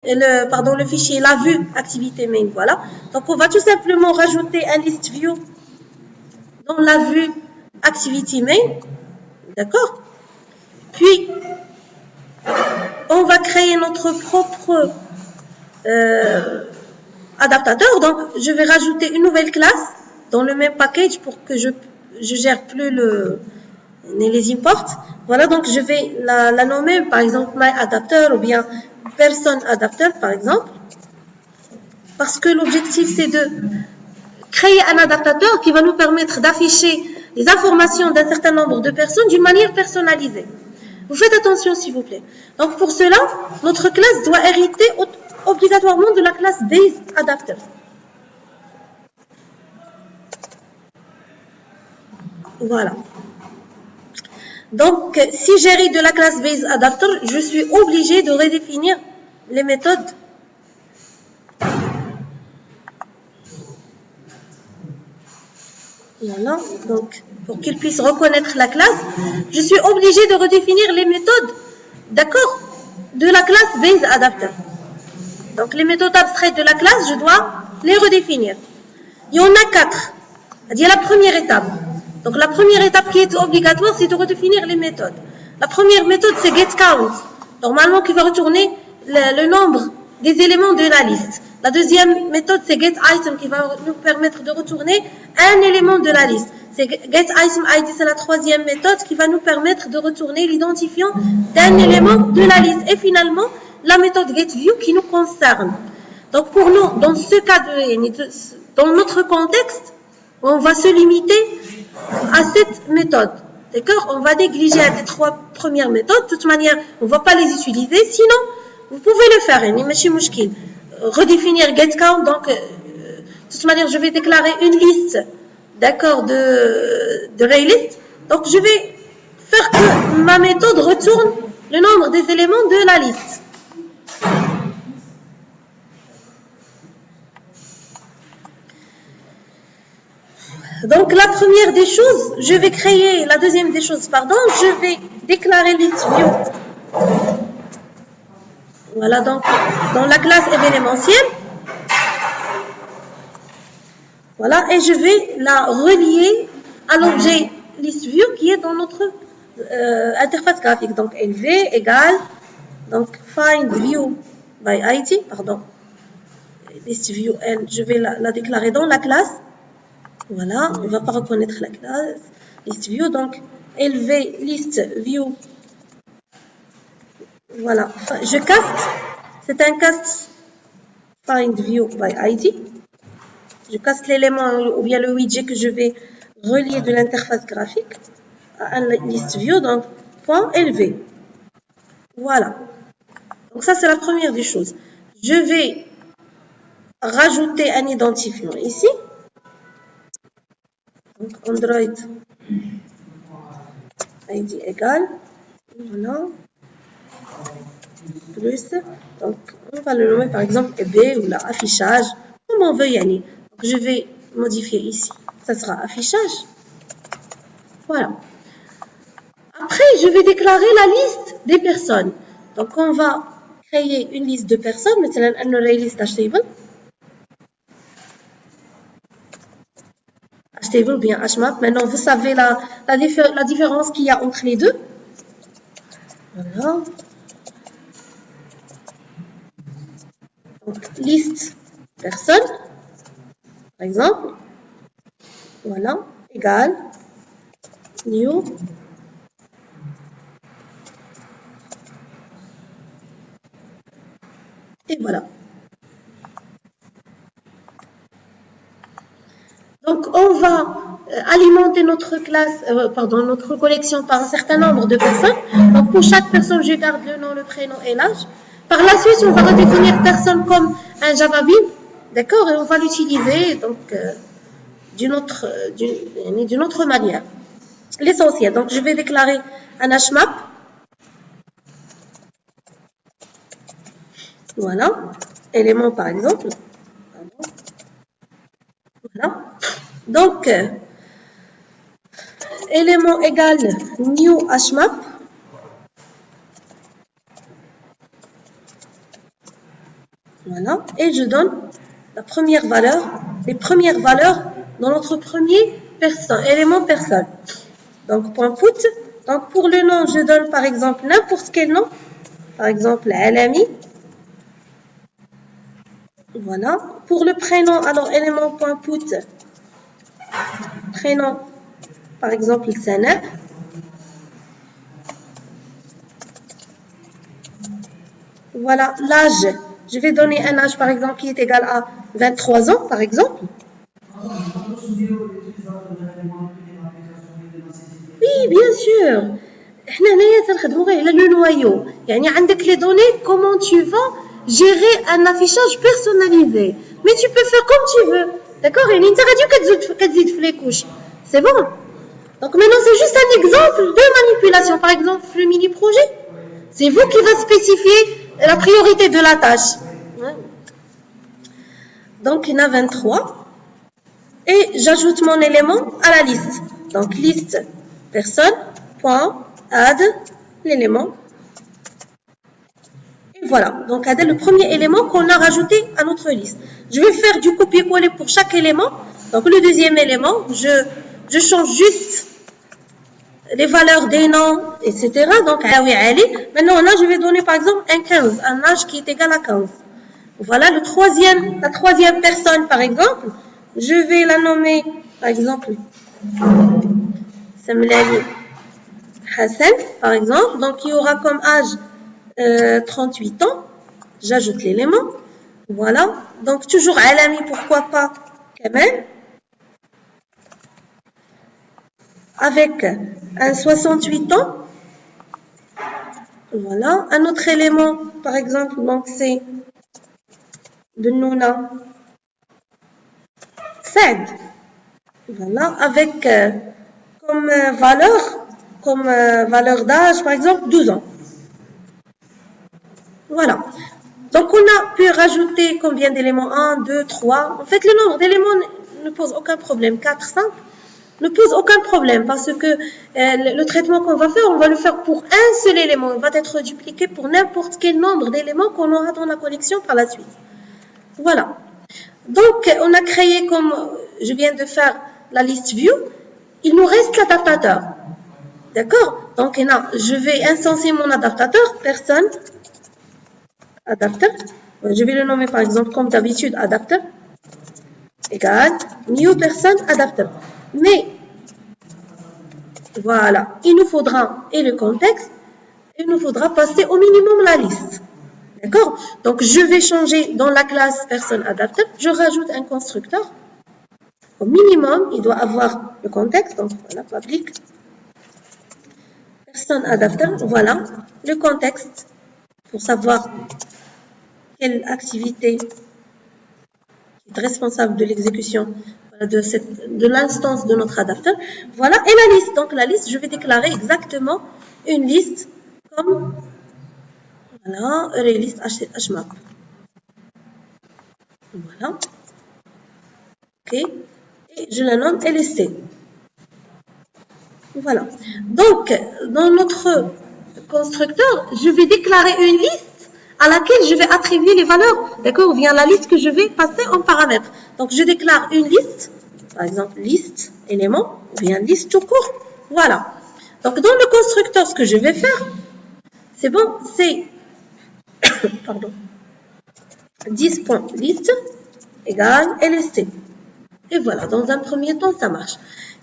le fichier la vue activité main, voilà. Donc on va tout simplement rajouter un list view dans la vue activity main, d'accord. Puis on va créer notre propre adaptateur. Donc je vais rajouter une nouvelle classe dans le même package pour que je gère plus les imports. Voilà, donc je vais la nommer par exemple my adapter ou bien person adapter par exemple, parce que l'objectif c'est de créer un adaptateur qui va nous permettre d'afficher les informations d'un certain nombre de personnes d'une manière personnalisée. Vous faites attention s'il vous plaît. Donc pour cela, notre classe doit hériter obligatoirement de la classe base adapter. Voilà. Donc si j'hérite de la classe base adapter, je suis obligé de redéfinir les méthodes. Voilà, donc pour qu'il puisse reconnaître la classe, je suis obligé de redéfinir les méthodes, d'accord, de la classe base adapter. Donc les méthodes abstraites de la classe, je dois les redéfinir. Il y en a 4. Il y a la première étape. Donc la première étape qui est obligatoire, c'est de redéfinir les méthodes. La première méthode, c'est getCount. Normalement, qui va retourner le nombre des éléments de la liste. La deuxième méthode, c'est getItem, qui va nous permettre de retourner un élément de la liste. C'est getItem ID, c'est la troisième méthode qui va nous permettre de retourner l'identifiant d'un élément de la liste. Et finalement, la méthode getView qui nous concerne. Donc pour nous, dans ce cas dans notre contexte, on va se limiter à cette méthode. D'accord? On va négliger les 3 premières méthodes. De toute manière, on ne va pas les utiliser. Sinon, vous pouvez le faire. Redéfinir getCount. Donc, de toute manière, je vais déclarer une liste, d'accord, de ArrayList. Donc, je vais faire que ma méthode retourne le nombre des éléments de la liste. Donc, la première des choses, je vais créer, la deuxième des choses, pardon, je vais déclarer listView. Voilà, donc, dans la classe événementielle. Voilà, et je vais la relier à l'objet listView qui est dans notre interface graphique. Donc, LV égale, donc, findView by ID, pardon, listView, je vais la déclarer dans la classe. Voilà, on ne va pas reconnaître la classe listView, donc LV listView. Voilà, je caste, c'est un cast findView by ID. Je casse l'élément ou bien le widget que je vais relier de l'interface graphique à un listView, donc point LV. Voilà. Donc ça, c'est la première des choses. Je vais rajouter un identifiant ici. Donc Android ID égale, voilà, plus, donc on va le nommer par exemple EB ou affichage, comme on veut y aller. Donc je vais modifier ici, ça sera affichage. Voilà. Après, je vais déclarer la liste des personnes. Donc on va créer une liste de personnes, maintenant un ArrayList HTable. HTable ou bien HMAP. Maintenant, vous savez la différence qu'il y a entre les deux. Voilà. Donc, liste personne, par exemple. Voilà. Égale new. Et voilà. Donc, on va alimenter notre classe, notre collection par un certain nombre de personnes. Donc, pour chaque personne, je garde le nom, le prénom et l'âge. Par la suite, on va redéfinir personne comme un Java Bean, d'accord, et on va l'utiliser donc d'une autre manière. L'essentiel. Donc, je vais déclarer un HMAP. Voilà. Élément par exemple. Voilà. Donc, élément égal new HMAP. Voilà. Et je donne la première valeur, les premières valeurs dans notre premier élément personne. Donc, point put. Donc, pour le nom, je donne par exemple n'importe quel nom. Par exemple, Alami. Voilà. Pour le prénom, alors élément point put. Prénom, par exemple, Sanab. Voilà, l'âge. Je vais donner un âge, par exemple, qui est égal à 23 ans, par exemple. Oui, bien sûr. Le noyau. Les données, comment tu vas gérer un affichage personnalisé. Mais tu peux faire comme tu veux. D'accord? Et l'interaction, c'est bon. Donc maintenant, c'est juste un exemple de manipulation. Par exemple, le mini-projet. C'est vous qui va spécifier la priorité de la tâche. Donc, il y en a 23. Et j'ajoute mon élément à la liste. Donc, liste personne, point, add, l'élément. Et voilà. Donc, add le premier élément qu'on a rajouté à notre liste. Je vais faire du copier-coller pour chaque élément. Donc, le deuxième élément, je change juste les valeurs des noms, etc. Donc, maintenant, là, je vais donner par exemple un 15, un âge qui est égal à 15. Voilà la troisième personne, par exemple. Je vais la nommer, par exemple, Samlali Hassan, par exemple. Donc, il y aura comme âge 38 ans. J'ajoute l'élément. Voilà. Donc, toujours Alami, pourquoi pas Kamel. Avec un 68 ans. Voilà. Un autre élément, par exemple, donc c'est Benouna Saad. Voilà. Avec comme valeur d'âge, par exemple, 12 ans. Voilà. Donc, on a pu rajouter combien d'éléments? 1, 2, 3. En fait, le nombre d'éléments ne pose aucun problème. 4, 5 ne pose aucun problème parce que le traitement qu'on va faire, on va le faire pour un seul élément. Il va être dupliqué pour n'importe quel nombre d'éléments qu'on aura dans la collection par la suite. Voilà. Donc, on a créé, comme je viens de faire la liste view, il nous reste l'adaptateur. D'accord? Donc, je vais instancer mon adaptateur, personne, adapteur. Je vais le nommer par exemple comme d'habitude adapteur égale new person adapteur. Mais voilà, il nous faudra, et le contexte, il nous faudra passer au minimum la liste. D'accord? Donc, je vais changer dans la classe personne adapteur, je rajoute un constructeur. Au minimum, il doit avoir le contexte, donc voilà, public. Personne adapteur, voilà, le contexte pour savoir quelle activité est responsable de l'exécution de l'instance de notre adapteur. Voilà, et la liste. Donc, la liste, je vais déclarer exactement une liste comme, voilà, liste HMAP. Voilà. OK. Et je la nomme LSC. Voilà. Donc, dans notre constructeur, je vais déclarer une liste à laquelle je vais attribuer les valeurs, d'accord, ou bien la liste que je vais passer en paramètre. Donc, je déclare une liste, par exemple, liste, élément, ou bien liste tout court. Voilà. Donc, dans le constructeur, ce que je vais faire, c'est bon, c'est, pardon, 10.list égale LST. Et voilà, dans un premier temps, ça marche.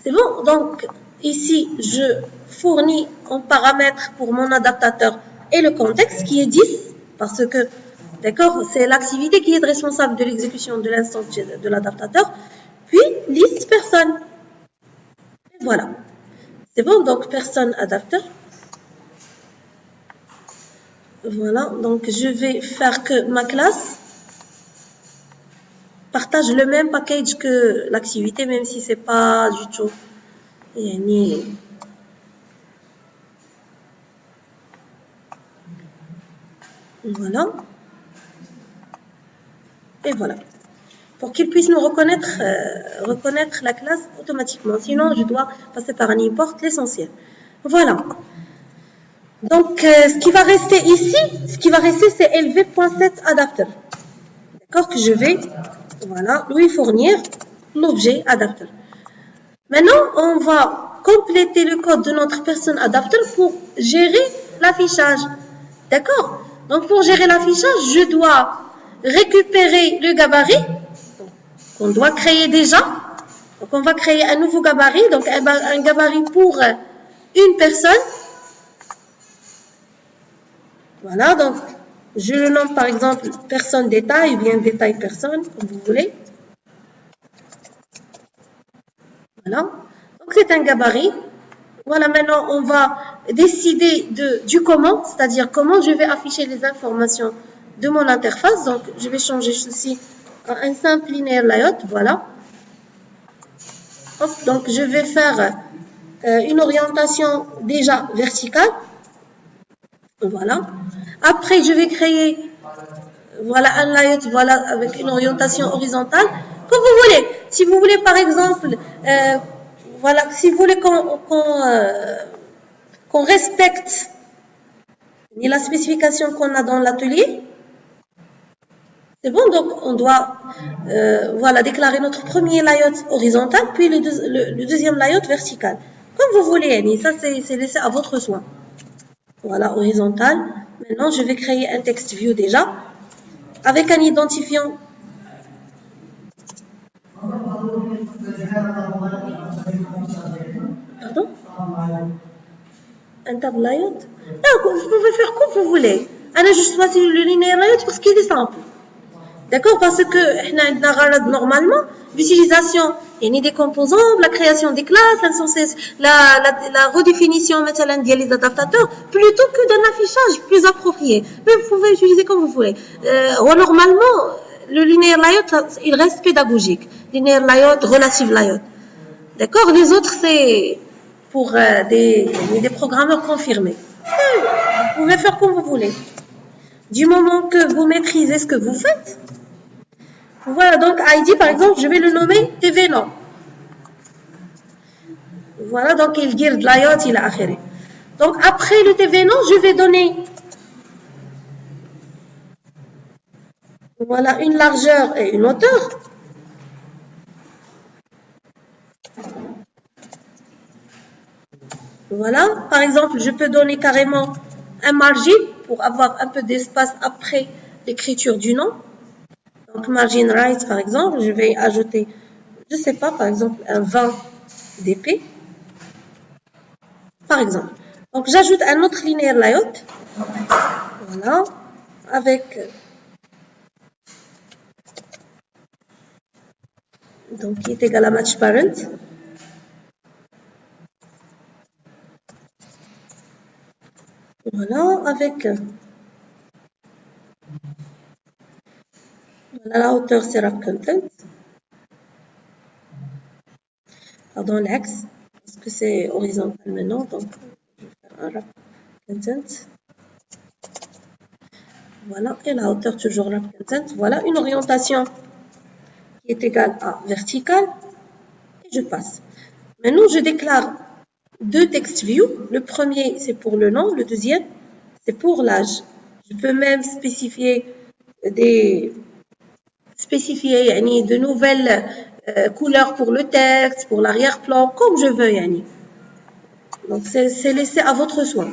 C'est bon, donc, ici, je fournis en paramètre pour mon adaptateur et le contexte qui est 10. Parce que, d'accord, c'est l'activité qui est responsable de l'exécution de l'instance de l'adaptateur. Puis, liste personne. Et voilà. C'est bon, donc personne adapteur. Voilà, donc je vais faire que ma classe partage le même package que l'activité, même si c'est pas du tout. Voilà. Et voilà. Pour qu'il puisse nous reconnaître la classe automatiquement. Sinon, je dois passer par un import, l'essentiel. Voilà. Donc, ce qui va rester ici, c'est lv.set adapter. d'accord, que je vais, voilà, lui fournir l'objet adapter. Maintenant, on va compléter le code de notre personne adapter pour gérer l'affichage. D'accord? Donc, pour gérer l'affichage, je dois récupérer le gabarit qu'on doit créer déjà. Donc, on va créer un nouveau gabarit, donc un gabarit pour une personne. Voilà, donc je le nomme par exemple personne détail ou bien détail personne, comme vous voulez. Voilà, donc c'est un gabarit. Voilà, maintenant on va décider du comment, c'est-à-dire comment je vais afficher les informations de mon interface. Donc je vais changer ceci en un simple linéaire layout, voilà. Hop, donc je vais faire une orientation déjà verticale. Voilà. Après, je vais créer voilà, un layout voilà, avec une orientation horizontale. Comme vous voulez. Si vous voulez, par exemple, voilà, si vous voulez qu'on respecte la spécification qu'on a dans l'atelier, c'est bon, donc on doit voilà, déclarer notre premier layout horizontal, puis le deuxième layout vertical. Comme vous voulez, Annie, ça c'est laissé à votre soin. Voilà, horizontal. Maintenant, je vais créer un text view déjà, avec un identifiant. Pardon? Un tab layout? Non, vous pouvez faire comme vous voulez. أنا je choisis le linéaire layout parce qu'il est simple. D'accord? Parce que احنا عندنا غرض normalement l'utilisation des composants, la création des classes, la redéfinition مثلا ديال les adaptateurs plutôt que d'un affichage plus approprié. Mais vous pouvez utiliser comme vous voulez. Normalement, le linéaire layout, il reste pédagogique. Linéaire layout, relative layout. D'accord? Les autres, c'est pour des programmeurs confirmés. Vous pouvez faire comme vous voulez. Du moment que vous maîtrisez ce que vous faites, voilà, donc ID, par exemple, je vais le nommer TV nom. Voilà, donc il dit de layout, il a affaire. Donc après le TV nom, je vais donner voilà, une largeur et une hauteur. Voilà, par exemple, je peux donner carrément un margin pour avoir un peu d'espace après l'écriture du nom. Donc, margin right, par exemple, je vais ajouter, je ne sais pas, par exemple, un 20 dp. Par exemple. Donc, j'ajoute un autre linéaire layout. Voilà, avec donc qui est égal à match parent. Voilà, avec voilà, la hauteur c'est wrap content. Pardon, l'axe, parce que c'est horizontal maintenant, donc je vais faire un wrap content. Voilà, et la hauteur toujours wrap content. Voilà, une orientation qui est égale à verticale. Et je passe. Maintenant, je déclare deux text views. Le premier, c'est pour le nom. Le deuxième, c'est pour l'âge. Je peux même spécifier de nouvelles couleurs pour le texte, pour l'arrière-plan, comme je veux. Donc, c'est laissé à votre soin.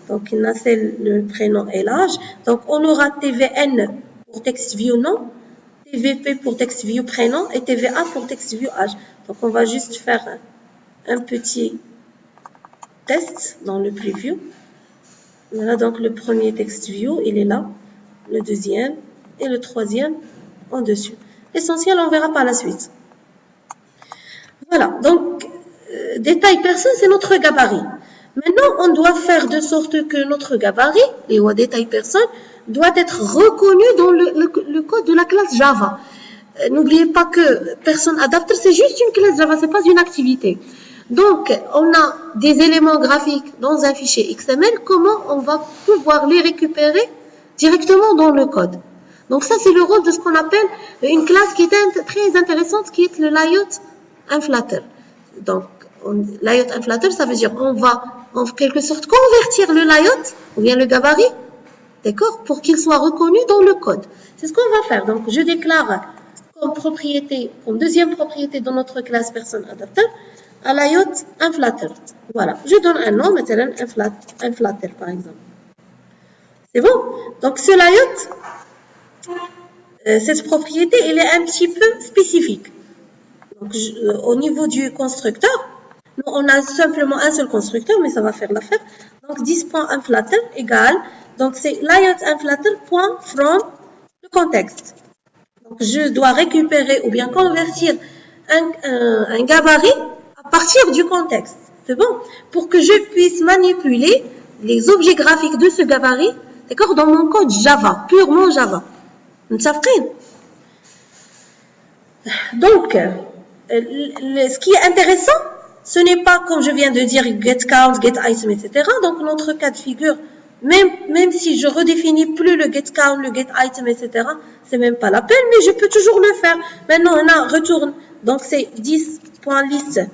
Donc, c'est le prénom et l'âge. Donc, on aura TVN pour text view nom, TVP pour text view prénom et TVA pour text view âge. Donc, on va juste faire un petit test dans le preview. Voilà, donc le premier text view, il est là. Le deuxième et le troisième en dessus. L'essentiel, on verra par la suite. Voilà, donc, détail personne, c'est notre gabarit. Maintenant, on doit faire de sorte que notre gabarit, et ou détail personne, doit être reconnu dans le code de la classe Java. N'oubliez pas que personne adapter, c'est juste une classe Java, c'est pas une activité. Donc, on a des éléments graphiques dans un fichier XML, comment on va pouvoir les récupérer directement dans le code. Donc ça, c'est le rôle de ce qu'on appelle une classe qui est très intéressante, qui est le layout inflator. Donc, layout inflator, ça veut dire qu'on va en quelque sorte convertir le layout, ou bien le gabarit, d'accord, pour qu'il soit reconnu dans le code. C'est ce qu'on va faire. Donc, je déclare comme propriété, comme deuxième propriété dans notre classe personne adapteur, à layout un flatter. Voilà. Je donne un nom, maintenant un flatter, par exemple. C'est bon? Donc, ce layout, cette propriété, elle est un petit peu spécifique. Donc, au niveau du constructeur, nous, on a simplement un seul constructeur, mais ça va faire l'affaire. Donc, 10.unflatter égale, donc c'est layout_unflatter.from le contexte. Donc, je dois récupérer ou bien convertir un gabarit à partir du contexte. C'est bon? Pour que je puisse manipuler les objets graphiques de ce gabarit, d'accord, dans mon code Java, purement Java. Vous savez? Donc, ce qui est intéressant, ce n'est pas, comme je viens de dire, get count, get item, etc. Donc, notre cas de figure, même si je redéfinis plus le get count, le get item, etc., c'est même pas la peine, mais je peux toujours le faire. Maintenant, on a retourne, donc c'est 10.list.size,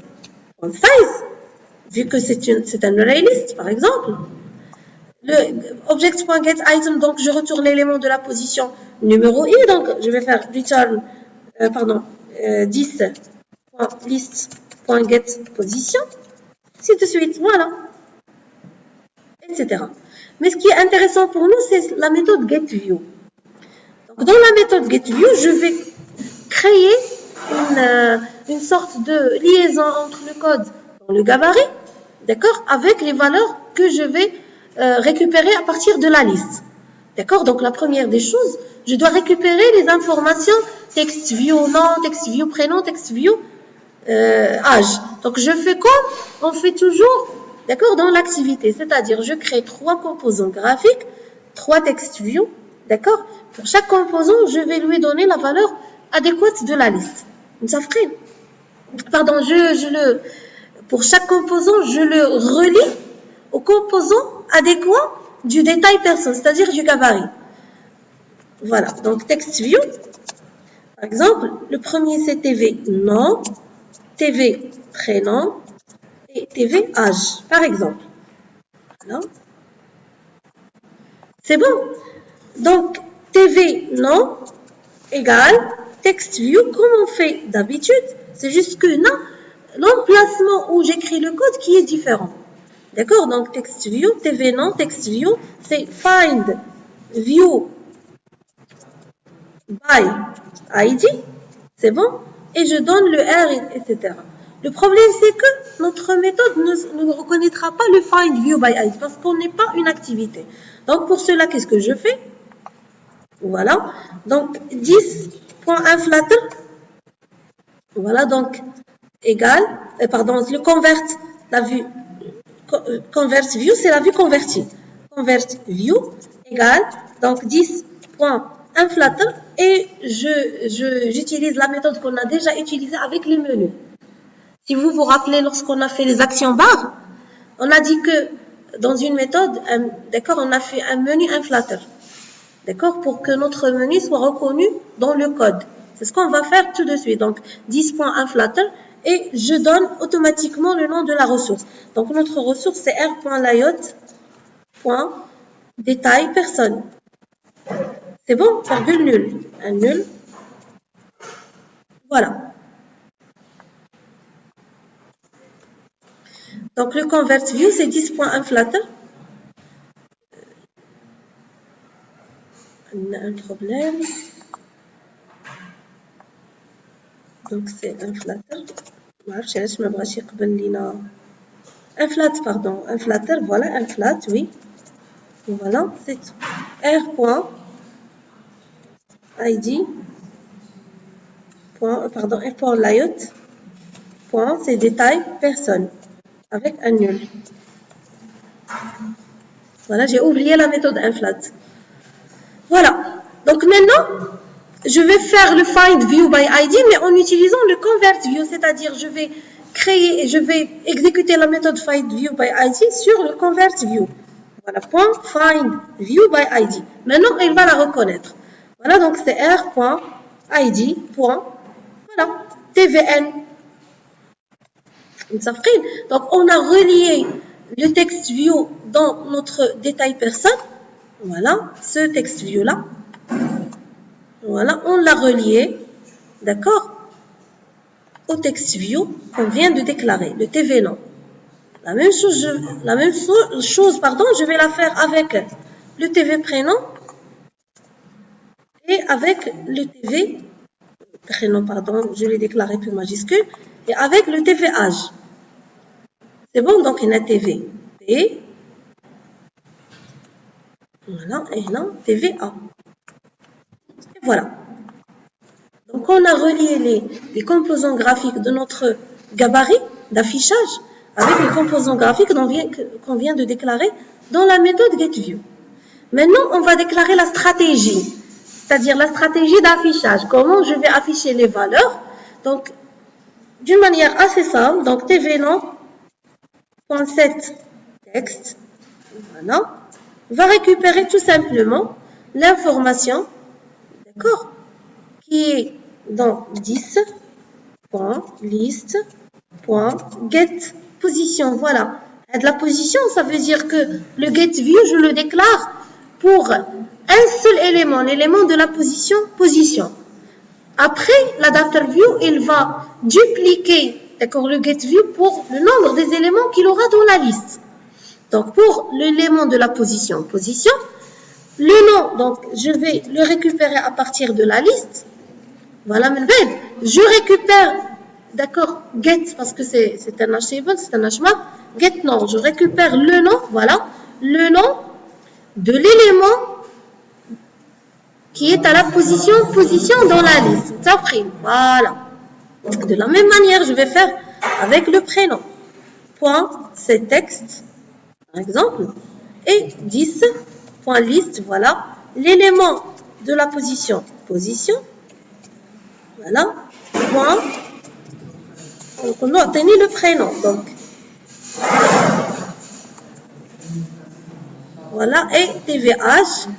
vu que c'est un array list, par exemple. Le object.getItem, donc je retourne l'élément de la position numéro i, donc je vais faire return, 10.list.getPosition, ainsi de suite, voilà, etc. Mais ce qui est intéressant pour nous, c'est la méthode getView. Donc, dans la méthode getView, je vais créer une sorte de liaison entre le code dans le gabarit, d'accord, avec les valeurs que je vais récupérer à partir de la liste. D'accord? Donc, la première des choses, je dois récupérer les informations TextView nom, TextView prénom, TextView âge. Donc, je fais comme on fait toujours, d'accord, dans l'activité. C'est-à-dire, je crée 3 composants graphiques, 3 TextView, d'accord? Pour chaque composant, je vais lui donner la valeur adéquate de la liste. Vous savez? Pardon, pour chaque composant, je le relie au composant adéquat du détail personne, c'est-à-dire du gabarit. Voilà, donc TextView, par exemple, le premier c'est TV nom, TV prénom et TV âge, par exemple. Voilà. C'est bon. Donc, TV nom égale TextView, comme on fait d'habitude, c'est juste que l'emplacement où j'écris le code qui est différent. D'accord? Donc, TextView, TV nom, TextView, c'est find view by ID, c'est bon? Et je donne le R, etc. Le problème, c'est que notre méthode ne reconnaîtra pas le find view by ID parce qu'on n'est pas une activité. Donc, pour cela, qu'est-ce que je fais? Voilà. Donc, 10.unflatter. Voilà, donc, égal, le convert, la vue, convert view, c'est la vue convertie. Convert view égale, donc, 10.unflatter et j'utilise la méthode qu'on a déjà utilisée avec les menus. Si vous vous rappelez, lorsqu'on a fait les actions barres, on a dit que dans une méthode, d'accord, on a fait un menu unflatter. D'accord, pour que notre menu soit reconnu dans le code. C'est ce qu'on va faire tout de suite. Donc, 10.unflatter et je donne automatiquement le nom de la ressource. Donc, notre ressource, c'est r.layout.détail personne. C'est bon? Virgule nul. Un nul. Voilà. Donc, le convert view, c'est 10.unflatter. On a un problème. Donc, c'est unflatter. Unflatter, voilà, unflat, oui. Voilà, c'est tout. R.id, R.layout, c'est détail, personne, avec un nul. Voilà, j'ai oublié la méthode unflat. Voilà, donc maintenant, je vais faire le find view by ID, mais en utilisant le convert view, c'est-à-dire je vais exécuter la méthode find view by ID sur le convert view. Voilà, find view by ID. Maintenant, il va la reconnaître. Voilà, donc c'est r.id. Voilà, tvn. Donc, on a relié le text view dans notre détail personne. Voilà, ce text view là. Voilà, on l'a relié, d'accord, au text view qu'on vient de déclarer, le TV nom. La même chose, je vais la faire avec le TV prénom et avec le TV prénom, pardon, je l'ai déclaré plus majuscule, et avec le TV âge. C'est bon, donc il y a TV. Et voilà, et là, TVA. Et voilà. Donc, on a relié les composants graphiques de notre gabarit d'affichage avec les composants graphiques qu'on vient de déclarer dans la méthode GetView. Maintenant, on va déclarer la stratégie, c'est-à-dire la stratégie d'affichage. Comment je vais afficher les valeurs? Donc, d'une manière assez simple, donc tvnom.set texte, voilà, va récupérer tout simplement l'information, d'accord, qui est dans 10.list.get position. Voilà. De la position, ça veut dire que le getView, je le déclare pour un seul élément, l'élément de la position. Après, l'adapterView, il va dupliquer, d'accord, le getView pour le nombre des éléments qu'il aura dans la liste. Donc, pour l'élément de la position, le nom, donc, je vais le récupérer à partir de la liste. Voilà, je récupère, d'accord, get, parce que c'est un hashable, c'est un hashmap, get nom, je récupère le nom, voilà, le nom de l'élément qui est à la position dans la liste, ça prime, voilà. De la même manière, je vais faire avec le prénom, point, c'est texte, par exemple, et 10.list, voilà, l'élément de la position, voilà, point, on doit obtenir le prénom, donc, voilà, et TVH,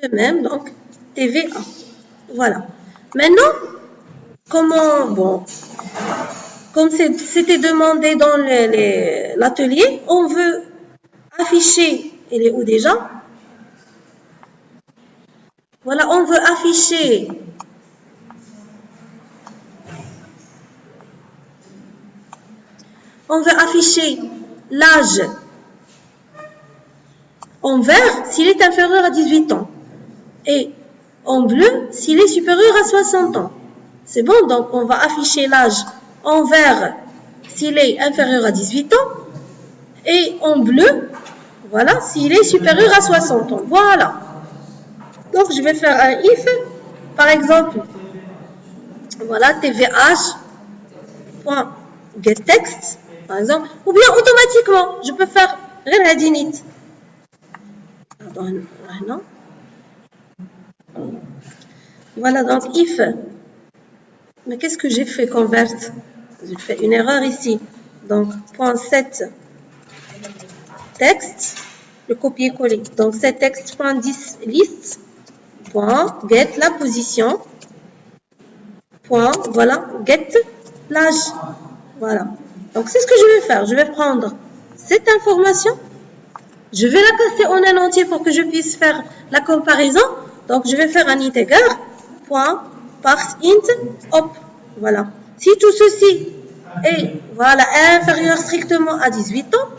de même, donc, TVA, voilà. Maintenant, comme c'était demandé dans l'atelier, on veut afficher, il est où déjà? Voilà, on veut afficher l'âge en vert s'il est inférieur à 18 ans et en bleu s'il est supérieur à 60 ans. C'est bon, donc on va afficher l'âge en vert s'il est inférieur à 18 ans et en bleu, voilà, s'il est supérieur à 60 ans. Voilà. Donc, je vais faire un if, par exemple, voilà, tvh.getText, par exemple, ou bien automatiquement, je peux faire readinit. Pardon, non. Voilà, donc if. Mais qu'est-ce que j'ai fait convert? J'ai fait une erreur ici. Donc, .set texte, le copier-coller. Donc, set texte.10 list. Get la position, voilà, get l'âge, voilà. Donc, c'est ce que je vais faire. Je vais prendre cette information, je vais la casser en un entier pour que je puisse faire la comparaison. Donc, je vais faire un int égard, parseInt, hop, voilà. Si tout ceci est, voilà, inférieur strictement à 18 ans,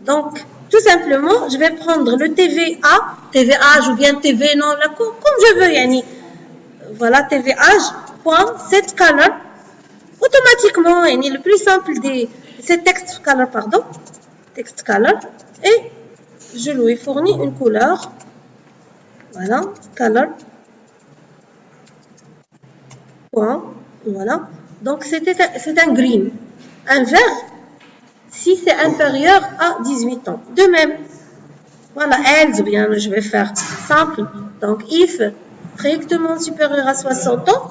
donc, tout simplement, je vais prendre le TVA ou bien TV non, comme je veux, yani. Voilà, TVH.setColor. Automatiquement, yani, le plus simple c'est textColor, pardon. TextColor. Et je lui fournis une couleur. Voilà, color. Voilà. Donc, c'est un green. Un vert. Si c'est inférieur à 18 ans. De même, voilà, else, bien, je vais faire simple. Donc, if strictement supérieur à 60 ans,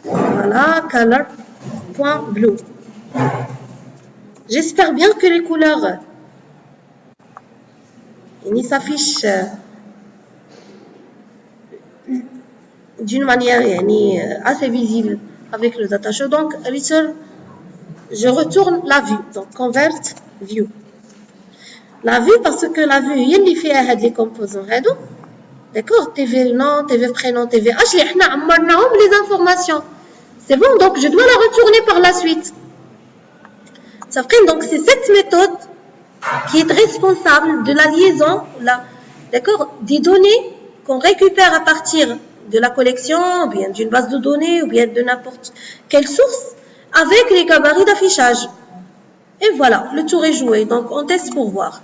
voilà, color.blue. J'espère bien que les couleurs s'affichent d'une manière assez visible avec le data show. Donc, return, je retourne la vue. Donc, convert view. La vue, parce que la vue, il y a اللي فيها هاد les composants هادو. D'accord, TV nom, TV prénom, TVH, les informations. C'est bon, donc je dois la retourner par la suite. Ça fait donc c'est cette méthode qui est responsable de la liaison, d'accord, des données qu'on récupère à partir de la collection, ou bien d'une base de données, ou bien de n'importe quelle source, avec les gabarits d'affichage. Et voilà, le tour est joué. Donc on teste pour voir.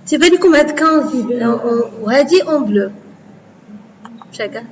تبان لكم هاد 15 وهادي اون بلو شاكا